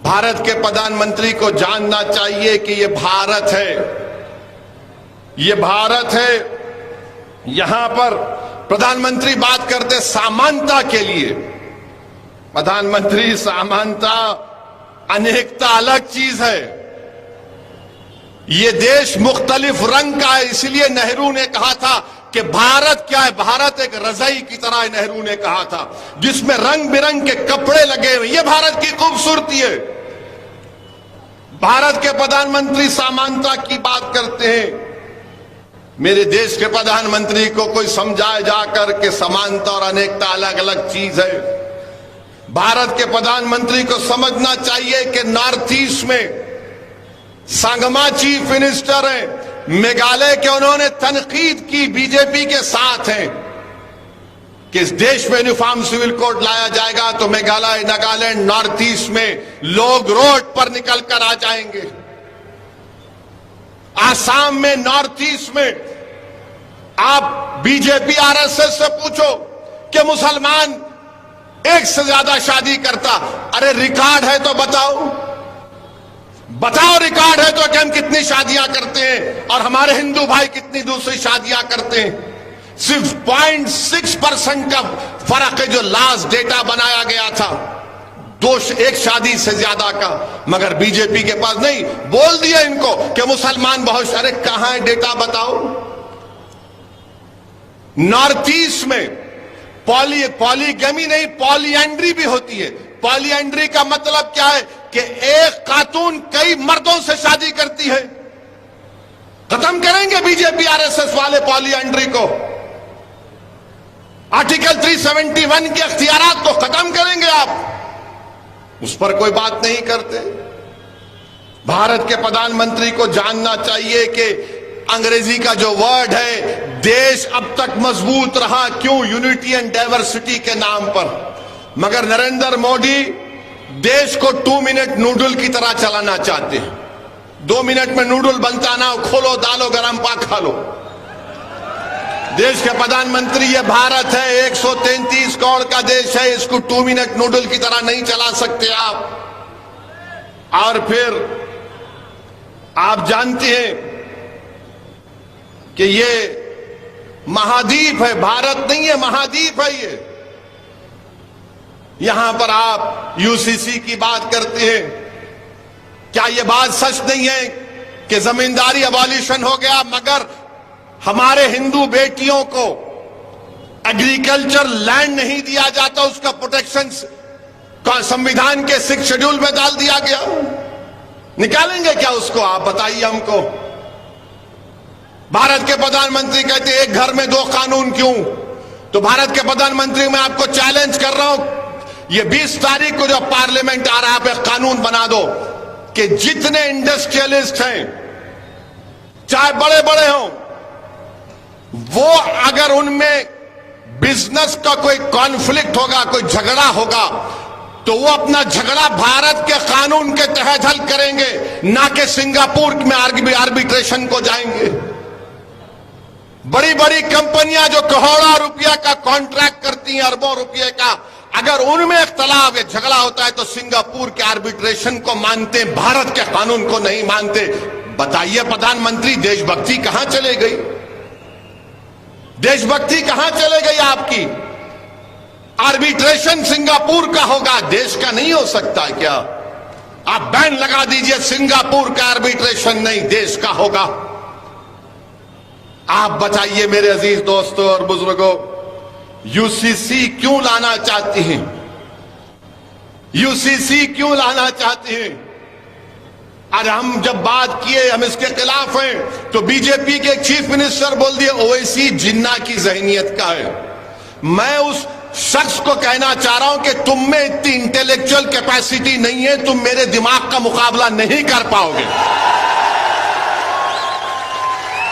भारत के प्रधानमंत्री को जानना चाहिए कि ये भारत है, ये भारत है। यहां पर प्रधानमंत्री बात करते समानता के लिए। प्रधानमंत्री समानता अनेकता अलग चीज है। ये देश मुख्तलिफ रंग का है, इसलिए नेहरू ने कहा था कि भारत क्या है, भारत एक रजाई की तरह है। नेहरू ने कहा था जिसमें रंग बिरंग के कपड़े लगे हुए, ये भारत की खूबसूरती है। भारत के प्रधानमंत्री समानता की बात करते हैं। मेरे देश के प्रधानमंत्री को कोई समझाए जाकर के समानता और अनेकता अलग अलग चीज है। भारत के प्रधानमंत्री को समझना चाहिए कि नॉर्थ ईस्ट में संगमा चीफ मिनिस्टर हैं मेघालय के, उन्होंने तनकीद की बीजेपी के साथ हैं कि इस देश में यूनिफॉर्म सिविल कोड लाया जाएगा तो मेघालय, नागालैंड, नॉर्थ ईस्ट में लोग रोड पर निकल कर आ जाएंगे। आसाम में, नॉर्थ ईस्ट में आप बीजेपी आरएसएस से पूछो कि मुसलमान एक से ज्यादा शादी करता, अरे रिकॉर्ड है तो बताओ रिकॉर्ड है तो कि हम कितनी शादियां करते हैं और हमारे हिंदू भाई कितनी दूसरी शादियां करते हैं। सिर्फ 0.6% का फर्क है जो लास्ट डेटा बनाया गया था, एक शादी से ज्यादा का। मगर बीजेपी के पास नहीं, बोल दिया इनको कि मुसलमान बहुत। अरे कहां है डेटा बताओ। नॉर्थ ईस्ट में पॉलीगैमी नहीं, पॉलीएंड्री भी होती है। पॉलीएंड्री का मतलब क्या है कि एक खातून कई मर्दों से शादी करती है। खत्म करेंगे बीजेपी आरएसएस वाले पॉलीएंड्री को। आर्टिकल 371 के अख्तियारात को खत्म करेंगे आप, उस पर कोई बात नहीं करते। भारत के प्रधानमंत्री को जानना चाहिए कि अंग्रेजी का जो वर्ड है, देश अब तक मजबूत रहा क्यों? यूनिटी एंड डाइवर्सिटी के नाम पर। मगर नरेंद्र मोदी देश को 2 मिनट नूडल की तरह चलाना चाहते हैं। 2 मिनट में नूडल बनता ना, खोलो डालो गरम पाक खा लो। देश के प्रधानमंत्री, ये भारत है, 133 करोड़ का देश है, इसको 2 मिनट नूडल की तरह नहीं चला सकते आप। और फिर आप जानते हैं कि ये महाद्वीप है, भारत नहीं है, महाद्वीप है ये। यहां पर आप यूसीसी की बात करते हैं, क्या यह बात सच नहीं है कि जमींदारी अबॉलिशन हो गया मगर हमारे हिंदू बेटियों को एग्रीकल्चर लैंड नहीं दिया जाता, उसका प्रोटेक्शन संविधान के 6 शेड्यूल में डाल दिया गया? निकालेंगे क्या उसको? आप बताइए हमको। भारत के प्रधानमंत्री कहते एक घर में 2 कानून क्यों? तो भारत के प्रधानमंत्री, मैं आपको चैलेंज कर रहा हूं, ये 20 तारीख को जो पार्लियामेंट आ रहा है, आप एक कानून बना दो कि जितने इंडस्ट्रियलिस्ट हैं, चाहे बड़े बड़े हों, वो अगर उनमें बिजनेस का कोई कॉन्फ्लिक्ट होगा, कोई झगड़ा होगा, तो वो अपना झगड़ा भारत के कानून के तहत हल करेंगे, ना कि सिंगापुर में आर्बिट्रेशन को जाएंगे। बड़ी बड़ी कंपनियां जो करोड़ों रुपया का कॉन्ट्रैक्ट करती हैं, अरबों रुपये का, अगर उनमें इख्तलाफ या झगड़ा होता है तो सिंगापुर के आर्बिट्रेशन को मानते, भारत के कानून को नहीं मानते। बताइए प्रधानमंत्री, देशभक्ति कहां चले गई? देशभक्ति कहां चले गई आपकी? आर्बिट्रेशन सिंगापुर का होगा, देश का नहीं हो सकता क्या? आप बैन लगा दीजिए, सिंगापुर का आर्बिट्रेशन नहीं, देश का होगा। आप बताइए मेरे अजीज दोस्तों और बुजुर्गों, यूसीसी क्यों लाना चाहती हैं? यूसीसी क्यों लाना चाहती हैं? और हम जब बात किए हम इसके खिलाफ हैं, तो बीजेपी के चीफ मिनिस्टर बोल दिए ओवैसी जिन्ना की जहनियत का है। मैं उस शख्स को कहना चाह रहा हूं कि तुम में इतनी इंटेलेक्चुअल कैपेसिटी नहीं है, तुम मेरे दिमाग का मुकाबला नहीं कर पाओगे।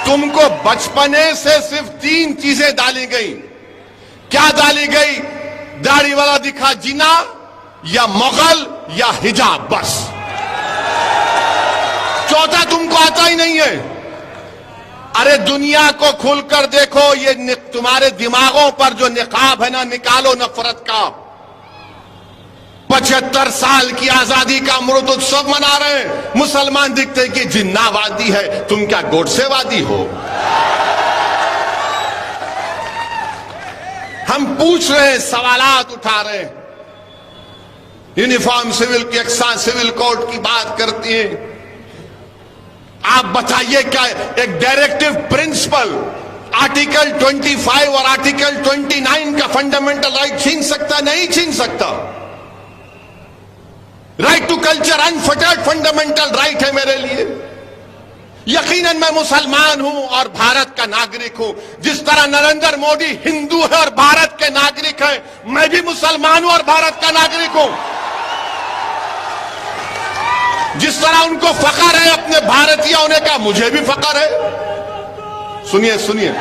तुमको बचपने से सिर्फ 3 चीजें डाली गई। क्या डाली गई? दाढ़ी वाला दिखा जिना, या मुगल, या हिजाब, बस। चौथा तुमको आता ही नहीं है। अरे दुनिया को खुलकर देखो, ये तुम्हारे दिमागों पर जो निकाब है ना, निकालो नफरत का। 75 साल की आजादी का अमृत उत्सव मना रहे हैं, मुसलमान दिखते कि जिन्नावादी है, तुम क्या गोडसेवादी हो? हम पूछ रहे हैं, सवालात उठा रहे हैं। यूनिफॉर्म सिविल की सिविल कोड की बात करती है। आप बताइए, क्या एक डायरेक्टिव प्रिंसिपल आर्टिकल 25 और आर्टिकल 29 का फंडामेंटल राइट छीन सकता? नहीं छीन सकता। Right to culture unfettered fundamental right है मेरे लिए। यकीनन मैं मुसलमान हूं और भारत का नागरिक हूं। जिस तरह नरेंद्र मोदी हिंदू है और भारत के नागरिक है, मैं भी मुसलमान हूं और भारत का नागरिक हूं। जिस तरह उनको फख्र है अपने भारतीय होने का, मुझे भी फख्र है। सुनिए सुनिए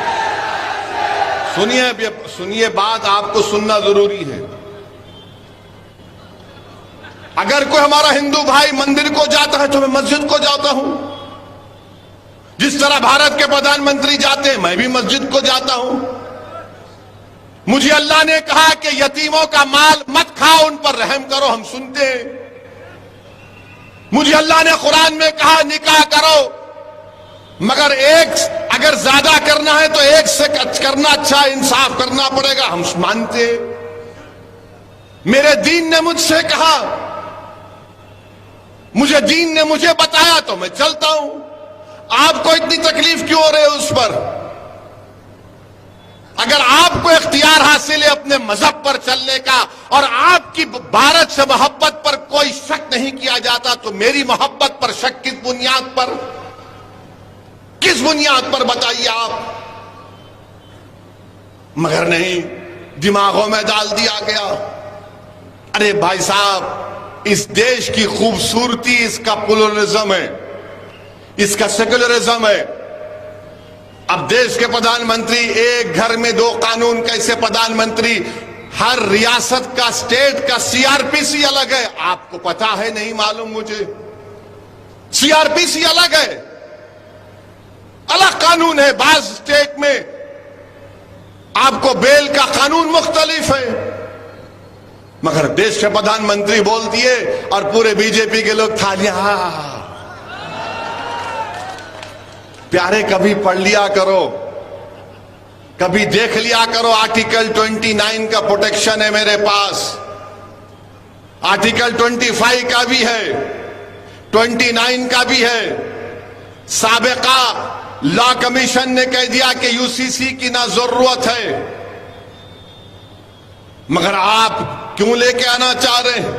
सुनिए सुनिए, बात आपको सुनना जरूरी है। अगर कोई हमारा हिंदू भाई मंदिर को जाता है तो मैं मस्जिद को जाता हूं। जिस तरह भारत के प्रधानमंत्री जाते हैं, मैं भी मस्जिद को जाता हूं। मुझे अल्लाह ने कहा कि यतीमों का माल मत खाओ, उन पर रहम करो, हम सुनते हैं। मुझे अल्लाह ने कुरान में कहा निकाह करो, मगर एक अगर ज्यादा करना है तो एक से करना अच्छा, इंसाफ करना पड़ेगा, हम मानते हैं। मेरे दीन ने मुझसे कहा, मुझे दीन ने मुझे बताया तो मैं चलता हूं। आपको इतनी तकलीफ क्यों हो रही है उस पर? अगर आपको इख्तियार हासिल है अपने मजहब पर चलने का और आपकी भारत से मोहब्बत पर कोई शक नहीं किया जाता, तो मेरी मोहब्बत पर शक किस बुनियाद पर? किस बुनियाद पर बताइए आप? मगर नहीं, दिमागों में डाल दिया गया। अरे भाई साहब, इस देश की खूबसूरती इसका प्लुरलिज्म है, इसका सेक्युलरिज्म है। अब देश के प्रधानमंत्री, एक घर में 2 कानून, कैसे प्रधानमंत्री? हर रियासत का, स्टेट का सीआरपीसी अलग है। आपको पता है? नहीं मालूम मुझे। सीआरपीसी अलग है, अलग कानून है। बाज स्टेट में आपको बेल का कानून मुख्तलिफ है। मगर देश के प्रधानमंत्री बोल दिए और पूरे बीजेपी के लोग थालियां। प्यारे, कभी पढ़ लिया करो, कभी देख लिया करो। आर्टिकल 29 का प्रोटेक्शन है मेरे पास, आर्टिकल 25 का भी है, 29 का भी है। साबिका लॉ कमीशन ने कह दिया कि यूसीसी की ना जरूरत है, मगर आप क्यों लेके आना चाह रहे हैं?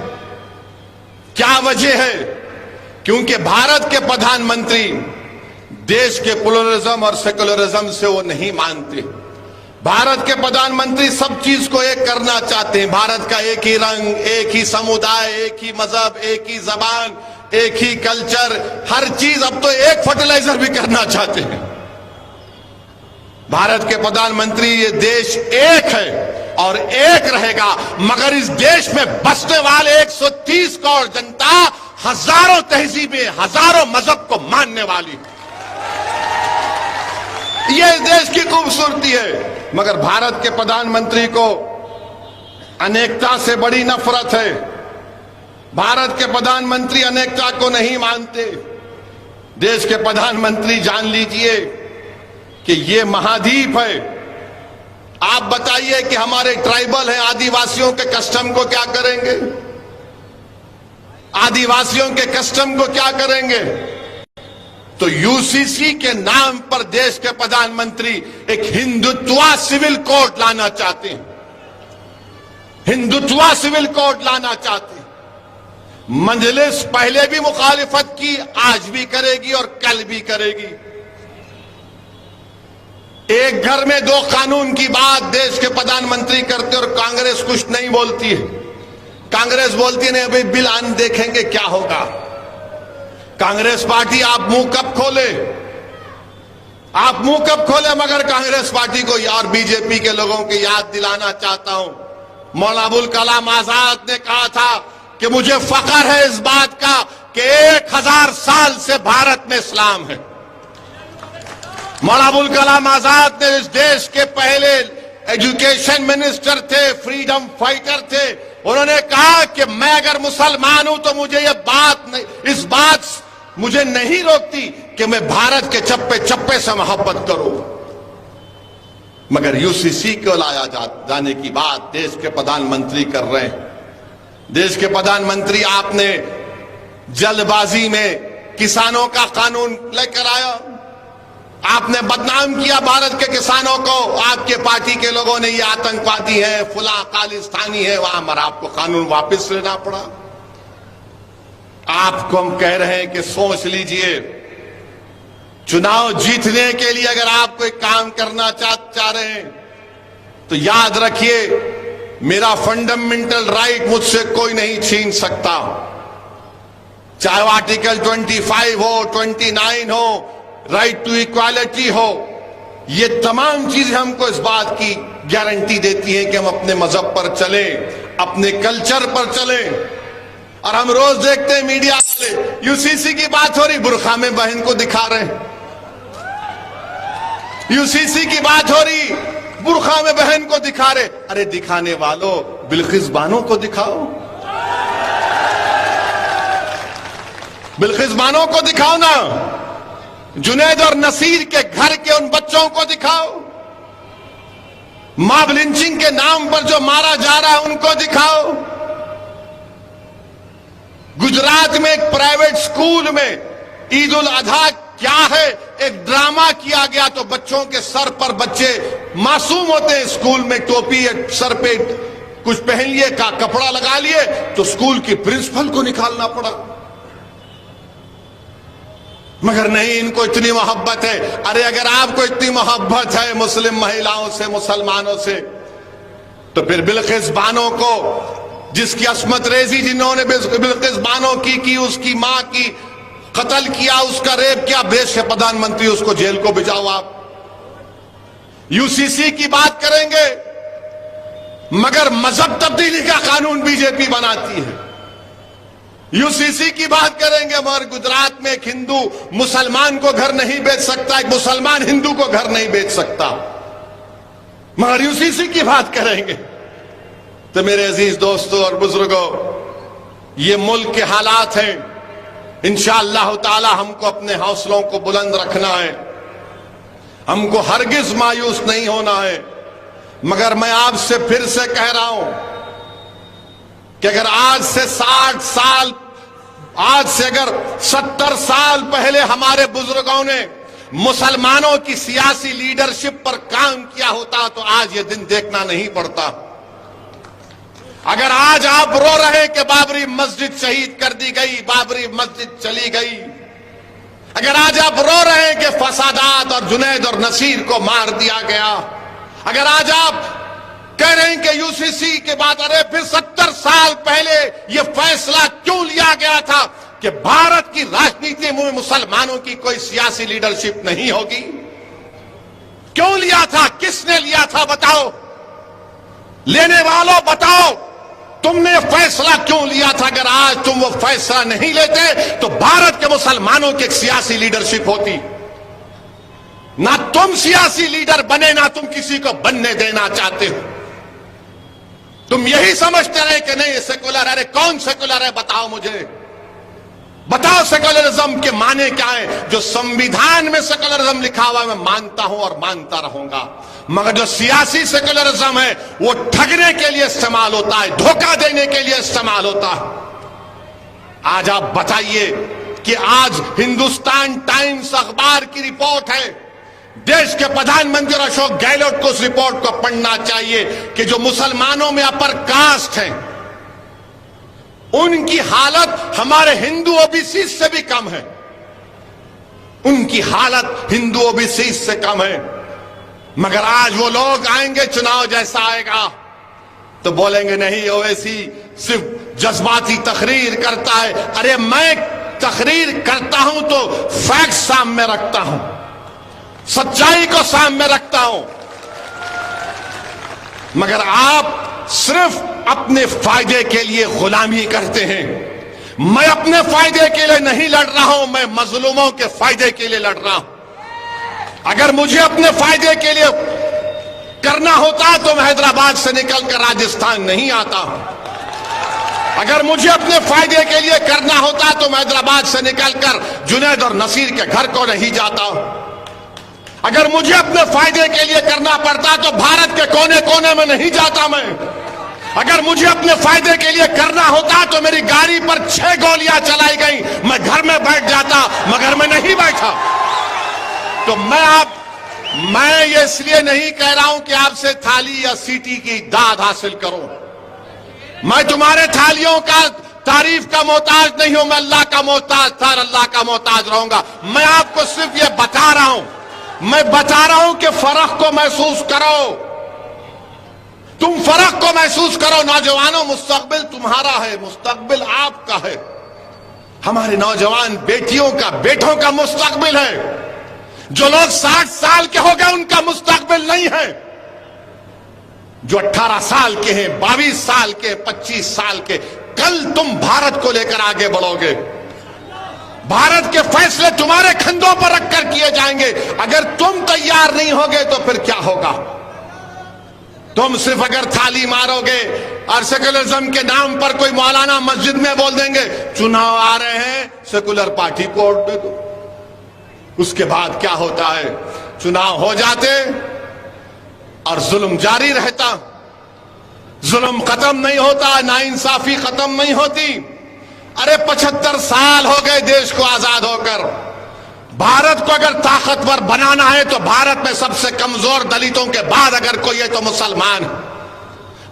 क्या वजह है? क्योंकि भारत के प्रधानमंत्री देश के प्लुरलिज्म और सेक्युलरिज्म से वो नहीं मानते। भारत के प्रधानमंत्री सब चीज को एक करना चाहते हैं। भारत का एक ही रंग, एक ही समुदाय, एक ही मजहब, एक ही जबान, एक ही कल्चर, हर चीज। अब तो एक फर्टिलाइजर भी करना चाहते हैं। भारत के प्रधानमंत्री, ये देश एक है और एक रहेगा, मगर इस देश में बसने वाले 130 करोड़ जनता हजारों तहजीबें, हजारों मजहब को मानने वाली, ये इस देश की खूबसूरती है। मगर भारत के प्रधानमंत्री को अनेकता से बड़ी नफरत है। भारत के प्रधानमंत्री अनेकता को नहीं मानते। देश के प्रधानमंत्री, जान लीजिए कि ये महाद्वीप है। आप बताइए कि हमारे ट्राइबल हैं, आदिवासियों के कस्टम को क्या करेंगे? आदिवासियों के कस्टम को क्या करेंगे? तो यूसीसी के नाम पर देश के प्रधानमंत्री एक हिंदुत्वा सिविल कोड लाना चाहते हैं। हिंदुत्वा सिविल कोड लाना चाहते हैं। मजलिस पहले भी मुखालिफत की, आज भी करेगी और कल भी करेगी। एक घर में दो कानून की बात देश के प्रधानमंत्री करते और कांग्रेस कुछ नहीं बोलती है। कांग्रेस बोलती है नहीं, अभी बिल आने देखेंगे क्या होगा। कांग्रेस पार्टी, आप मुंह कब खोले, आप मुंह कब खोले? मगर कांग्रेस पार्टी को और बीजेपी के लोगों की याद दिलाना चाहता हूं, मौलाना अबुल कलाम आजाद ने कहा था कि मुझे फख्र है इस बात का कि 1000 साल से भारत में इस्लाम है। मौलाना अबुल कलाम आजाद ने इस देश के पहले एजुकेशन मिनिस्टर थे, फ्रीडम फाइटर थे। उन्होंने कहा कि मैं अगर मुसलमान हूं तो मुझे ये बात नहीं, इस बात मुझे नहीं रोकती कि मैं भारत के चप्पे चप्पे से मोहब्बत करूं। मगर यूसीसी को लाया जाने की बात देश के प्रधानमंत्री कर रहे हैं। देश के प्रधानमंत्री, आपने जल्दबाजी में किसानों का कानून लेकर आया, आपने बदनाम किया भारत के किसानों को। आपके पार्टी के लोगों ने ये आतंकवादी है, फुला खालिस्तानी है, वहां मगर आपको कानून वापस लेना पड़ा। आपको हम कह रहे हैं कि सोच लीजिए, चुनाव जीतने के लिए अगर आप कोई काम करना चाह रहे हैं तो याद रखिए, मेरा फंडामेंटल राइट मुझसे कोई नहीं छीन सकता। चाहे वो आर्टिकल 25 हो, 29 हो, राइट टू इक्वालिटी हो, ये तमाम चीजें हमको इस बात की गारंटी देती हैं कि हम अपने मजहब पर चलें, अपने कल्चर पर चलें। और हम रोज देखते हैं मीडिया वाले, यूसीसी की बात हो रही, बुरखा में बहन को दिखा रहे हैं। यूसीसी की बात हो रही, बुरखा में बहन को दिखा रहे। अरे दिखाने वालों, बिल्किस बानो को दिखाओ, बिल्किस बानो को दिखाओ ना। जुनैद और नसीर के घर के उन बच्चों को दिखाओ। मॉब लिंचिंग के नाम पर जो मारा जा रहा है उनको दिखाओ। गुजरात में एक प्राइवेट स्कूल में ईद उल अजहा क्या है, एक ड्रामा किया गया तो बच्चों के सर पर, बच्चे मासूम होते हैं, स्कूल में टोपी सर पे कुछ पहन लिए, का कपड़ा लगा लिए, तो स्कूल की प्रिंसिपल को निकालना पड़ा। मगर नहीं, इनको इतनी मोहब्बत है। अरे अगर आपको इतनी मोहब्बत है मुस्लिम महिलाओं से, मुसलमानों से, तो फिर बिल्किस बानो को, जिसकी अस्मत रेजी जिन्होंने बिल्किस बानो की उसकी मां की कत्ल किया, उसका रेप किया, देश के प्रधानमंत्री उसको जेल को भिजाओ। आप यूसीसी की बात करेंगे मगर मजहब तब्दीली का कानून बीजेपी बनाती है। यूसीसी की बात करेंगे मगर गुजरात में एक हिंदू मुसलमान को घर नहीं बेच सकता, एक मुसलमान हिंदू को घर नहीं बेच सकता, मगर यूसीसी की बात करेंगे। तो मेरे अजीज दोस्तों और बुजुर्गों, ये मुल्क के हालात हैं। इंशाअल्लाह ताला हमको अपने हौसलों को बुलंद रखना है, हमको हरगिज मायूस नहीं होना है। मगर मैं आपसे फिर से कह रहा हूं कि अगर आज से 60 साल, आज से अगर 70 साल पहले हमारे बुजुर्गों ने मुसलमानों की सियासी लीडरशिप पर काम किया होता तो आज ये दिन देखना नहीं पड़ता। अगर आज आप रो रहे कि बाबरी मस्जिद शहीद कर दी गई, बाबरी मस्जिद चली गई, अगर आज आप रो रहे हैं कि फसादात और जुनैद और नसीर को मार दिया गया, अगर आज आप कह रहे हैं कि यूसीसी के बाद, अरे फिर 70 साल पहले यह फैसला क्यों लिया गया था कि भारत की राजनीति में मुसलमानों की कोई सियासी लीडरशिप नहीं होगी? क्यों लिया था, किसने लिया था, बताओ। लेने वालों बताओ, तुमने फैसला क्यों लिया था। अगर आज तुम वो फैसला नहीं लेते तो भारत के मुसलमानों की एक सियासी लीडरशिप होती। ना तुम सियासी लीडर बने, ना तुम किसी को बनने देना चाहते हो। तुम यही समझते रहे कि नहीं सेकुलर। अरे कौन सेकुलर है, बताओ मुझे, बताओ सेकुलरिज्म के माने क्या है। जो संविधान में सेकुलरिज्म लिखा हुआ है मैं मानता हूं और मानता रहूंगा, मगर जो सियासी सेकुलरिज्म है वो ठगने के लिए इस्तेमाल होता है, धोखा देने के लिए इस्तेमाल होता है। आज आप बताइए कि आज हिंदुस्तान टाइम्स अखबार की रिपोर्ट है, देश के प्रधानमंत्री अशोक गहलोत को उस रिपोर्ट को पढ़ना चाहिए कि जो मुसलमानों में अपर कास्ट हैं उनकी हालत हमारे हिंदू ओबीसी से भी कम है। उनकी हालत हिंदू ओबीसी से कम है। मगर आज वो लोग आएंगे, चुनाव जैसा आएगा तो बोलेंगे नहीं ओवैसी सिर्फ जज्बाती तकरीर करता है। अरे मैं तकरीर करता हूं तो फैक्ट सामने रखता हूं, सच्चाई को सामने रखता हूं। मगर आप सिर्फ अपने फायदे के लिए गुलामी करते हैं। मैं अपने फायदे के लिए नहीं लड़ रहा हूं, मैं मजलूमों के फायदे के लिए लड़ रहा हूं। अगर मुझे अपने फायदे के लिए करना होता तो मैं हैदराबाद से निकलकर राजस्थान नहीं आता। अगर मुझे अपने फायदे के लिए करना होता तो मैं हैदराबाद से निकलकर जुनैद और नसीर के घर को नहीं जाता। अगर मुझे अपने फायदे के लिए करना पड़ता तो भारत के कोने कोने में नहीं जाता मैं। अगर मुझे अपने फायदे के लिए करना होता तो मेरी गाड़ी पर 6 गोलियां चलाई गई, मैं घर में बैठ जाता, मगर मैं नहीं बैठा। तो मैं ये इसलिए नहीं कह रहा हूं कि आपसे थाली या सीटी की दाद हासिल करो। मैं तुम्हारे थालियों का तारीफ का मोहताज नहीं हूं, मैं अल्लाह का मोहताज था और अल्लाह का मोहताज रहूंगा। मैं आपको सिर्फ ये बता रहा हूं, मैं बता रहा हूं कि फर्क को महसूस करो, तुम फर्क को महसूस करो। नौजवानों, मुस्तकबिल तुम्हारा है, मुस्तकबिल आपका है। हमारे नौजवान बेटियों का, बेटों का मुस्तकबिल है। जो लोग 60 साल के हो गए उनका मुस्तकबिल नहीं है। जो 18 साल के हैं, 22 साल के, 25 साल के, कल तुम भारत को लेकर आगे बढ़ोगे। भारत के फैसले तुम्हारे कंधों पर रखकर किए जाएंगे। अगर तुम तैयार नहीं होगे तो फिर क्या होगा। तुम सिर्फ अगर थाली मारोगे और सेकुलरिज्म के नाम पर कोई मौलाना मस्जिद में बोल देंगे चुनाव आ रहे हैं, सेकुलर पार्टी को वोट दे दो। उसके बाद क्या होता है, चुनाव हो जाते और जुल्म जारी रहता, जुल्म खत्म नहीं होता, नाइंसाफी खत्म नहीं होती। अरे 75 साल हो गए देश को आजाद होकर। भारत को अगर ताकतवर बनाना है तो भारत में सबसे कमजोर दलितों के बाद अगर कोई है तो मुसलमान है।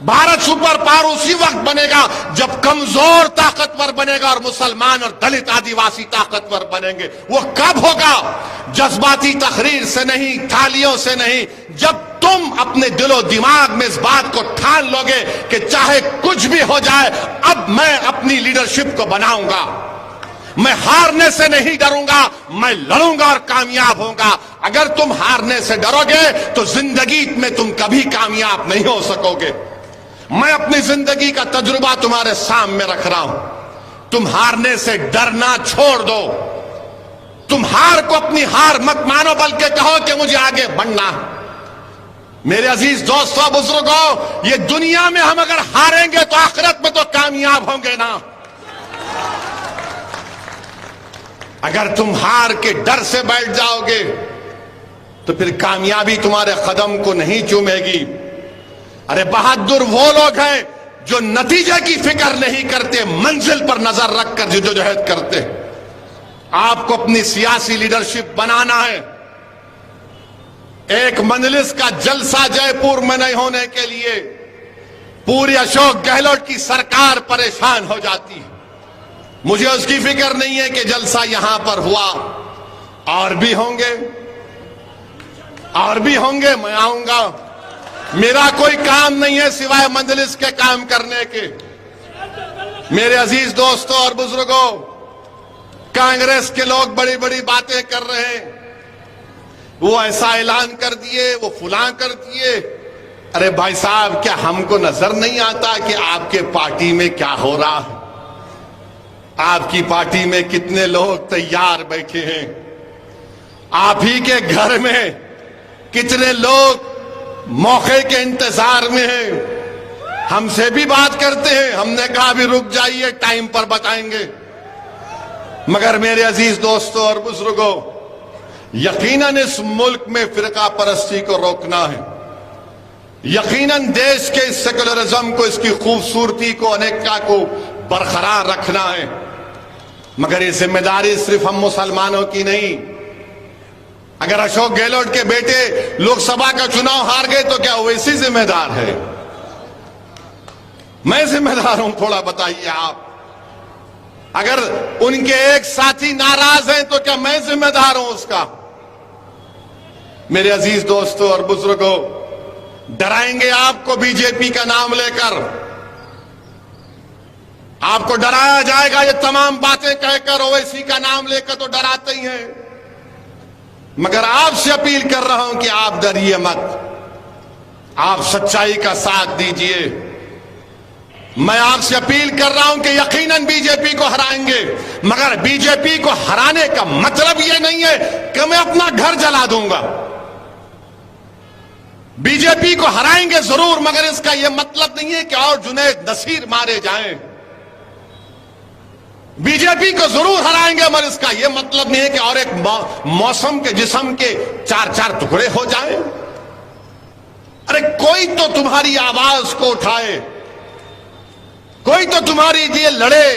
भारत सुपर पावर उसी वक्त बनेगा जब कमजोर ताकतवर बनेगा और मुसलमान और दलित आदिवासी ताकतवर बनेंगे। वो कब होगा? जज्बाती तकरीर से नहीं, थालियों से नहीं, जब तुम अपने दिलो दिमाग में इस बात को ठान लोगे कि चाहे कुछ भी हो जाए अब मैं अपनी लीडरशिप को बनाऊंगा, मैं हारने से नहीं डरूंगा, मैं लड़ूंगा और कामयाब होऊंगा। अगर तुम हारने से डरोगे तो जिंदगी में तुम कभी कामयाब नहीं हो सकोगे। मैं अपनी जिंदगी का तजुर्बा तुम्हारे सामने रख रहा हूं। तुम हारने से डरना छोड़ दो। तुम हार को अपनी हार मत मानो, बल्कि कहो कि मुझे आगे बढ़ना। मेरे अजीज दोस्तों, बुजुर्गों, ये दुनिया में हम अगर हारेंगे तो आखिरत में तो कामयाब होंगे ना। अगर तुम हार के डर से बैठ जाओगे तो फिर कामयाबी तुम्हारे कदम को नहीं चूमेगी। अरे बहादुर वो लोग हैं जो नतीजे की फिक्र नहीं करते, मंजिल पर नजर रखकर जद्दोजहद करते। आपको अपनी सियासी लीडरशिप बनाना है। एक मजलिस का जलसा जयपुर में नहीं होने के लिए पूरी अशोक गहलोत की सरकार परेशान हो जाती है। मुझे उसकी फिक्र नहीं है कि जलसा यहां पर हुआ, और भी होंगे, और भी होंगे, मैं आऊंगा। मेरा कोई काम नहीं है सिवाय मजलिस के काम करने के। मेरे अजीज दोस्तों और बुजुर्गों, कांग्रेस के लोग बड़ी बड़ी बातें कर रहे हैं। वो ऐसा ऐलान कर दिए, वो फुला कर दिए। अरे भाई साहब, क्या हमको नजर नहीं आता कि आपके पार्टी में क्या हो रहा है? आपकी पार्टी में कितने लोग तैयार बैठे हैं? आप ही के घर में कितने लोग मौके के इंतजार में हैं? हमसे भी बात करते हैं, हमने कहा अभी रुक जाइए, टाइम पर बताएंगे। मगर मेरे अजीज दोस्तों और बुजुर्गों, यकीनन इस मुल्क में फिरका परस्ती को रोकना है। यकीनन देश के सेकुलरिज्म को, इसकी खूबसूरती को, अनेकता को बरकरार रखना है। मगर ये जिम्मेदारी सिर्फ हम मुसलमानों की नहीं। अगर अशोक गहलोत के बेटे लोकसभा का चुनाव हार गए तो क्या वैसी जिम्मेदार है? मैं जिम्मेदार हूं, थोड़ा बताइए आप। अगर उनके एक साथी नाराज हैं तो क्या मैं जिम्मेदार हूं उसका? मेरे अजीज दोस्तों और बुजुर्गों, डराएंगे आपको बीजेपी का नाम लेकर, आपको डराया जाएगा। ये तमाम बातें कहकर, ओवैसी का नाम लेकर तो डराते ही हैं। मगर आपसे अपील कर रहा हूं कि आप डरिए मत, आप सच्चाई का साथ दीजिए। मैं आपसे अपील कर रहा हूं कि यकीनन बीजेपी को हराएंगे, मगर बीजेपी को हराने का मतलब यह नहीं है कि मैं अपना घर जला दूंगा। बीजेपी को हराएंगे जरूर, मगर इसका यह मतलब नहीं है कि और जुनैद नसीर मारे जाएं। बीजेपी को जरूर हराएंगे, मगर इसका यह मतलब नहीं है कि और एक मौसम के जिस्म के चार चार टुकड़े हो जाएं। अरे कोई तो तुम्हारी आवाज को उठाए, कोई तो तुम्हारी लिए लड़े।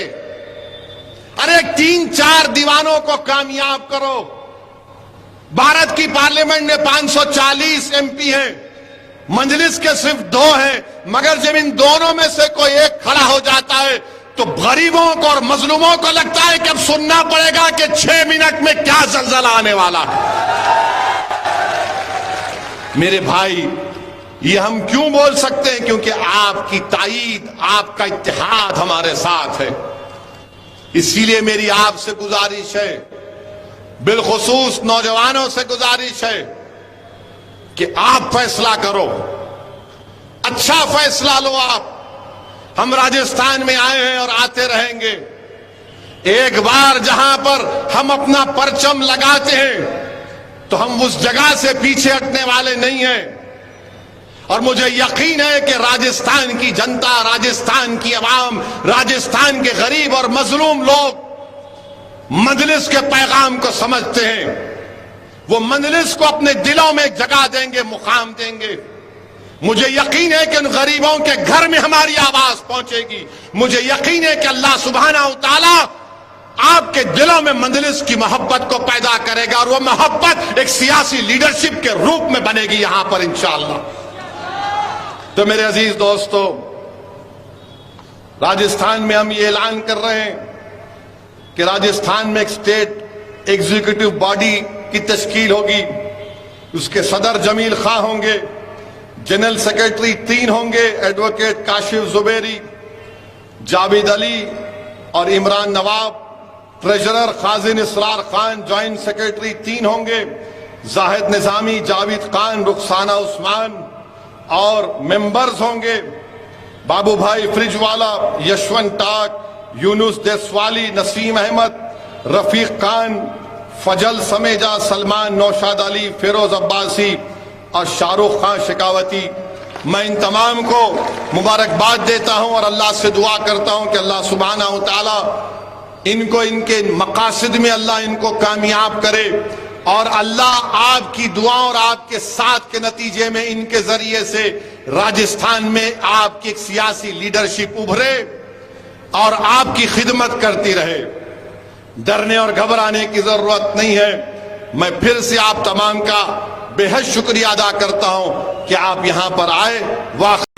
अरे 3-4 दीवानों को कामयाब करो। भारत की पार्लियामेंट में 540 एमपी हैं, मजलिस के सिर्फ 2 हैं। मगर जब इन दोनों में से कोई एक खड़ा हो जाता है तो गरीबों को और मजलूमों को लगता है कि अब सुनना पड़ेगा कि 6 मिनट में क्या जलजला आने वाला है। मेरे भाई, ये हम क्यों बोल सकते हैं? क्योंकि आपकी ताईद, आपका इत्तेहाद हमारे साथ है। इसीलिए मेरी आपसे गुजारिश है, बिलखुसूस नौजवानों से गुजारिश है कि आप फैसला करो, अच्छा फैसला लो आप। हम राजस्थान में आए हैं और आते रहेंगे। एक बार जहां पर हम अपना परचम लगाते हैं तो हम उस जगह से पीछे हटने वाले नहीं हैं। और मुझे यकीन है कि राजस्थान की जनता, राजस्थान की आवाम, राजस्थान के गरीब और मजलूम लोग मजलिस के पैगाम को समझते हैं। वो मजलिस को अपने दिलों में जगह देंगे, मुकाम देंगे। मुझे यकीन है कि उन गरीबों के घर में हमारी आवाज पहुंचेगी। मुझे यकीन है कि अल्लाह सुब्हाना व तआला आपके दिलों में मजलिस की मोहब्बत को पैदा करेगा, और वो मोहब्बत एक सियासी लीडरशिप के रूप में बनेगी यहां पर इंशाअल्लाह। तो मेरे अजीज दोस्तों, राजस्थान में हम ये ऐलान कर रहे हैं कि राजस्थान में एक स्टेट एग्जीक्यूटिव बॉडी की तश्कील होगी। उसके सदर जमील खां होंगे, जनरल सेक्रेटरी 3 होंगे, एडवोकेट काशिफ जुबैरी, जावेद अली और इमरान नवाब, ट्रेजरर खाजिन इसरार खान, ज्वाइंट सेक्रेटरी 3 होंगे, जाहिद निजामी, जावेद खान, रुखसाना उस्मान, और मेंबर्स होंगे बाबू भाई फ्रिजवाला, यशवंत टाक, यूनुस देसवाली, नसीम अहमद, रफीक खान, फजल समेजा, सलमान नौशाद अली, फिरोज अब्बासी और शाहरुख खान शिकावती। मैं इन तमाम को मुबारकबाद देता हूं और अल्लाह से दुआ करता हूं कि अल्लाह सुब्हाना व तआला इनको, इनके मकासद में अल्लाह इनको कामयाब करे, और अल्लाह आपकी दुआ और आपके साथ के नतीजे में इनके जरिए से राजस्थान में आपकी एक सियासी लीडरशिप उभरे और आपकी खिदमत करती रहे। डरने और घबराने की जरूरत नहीं है। मैं फिर से आप तमाम का बेहद शुक्रिया अदा करता हूं कि आप यहां पर आए। वाह।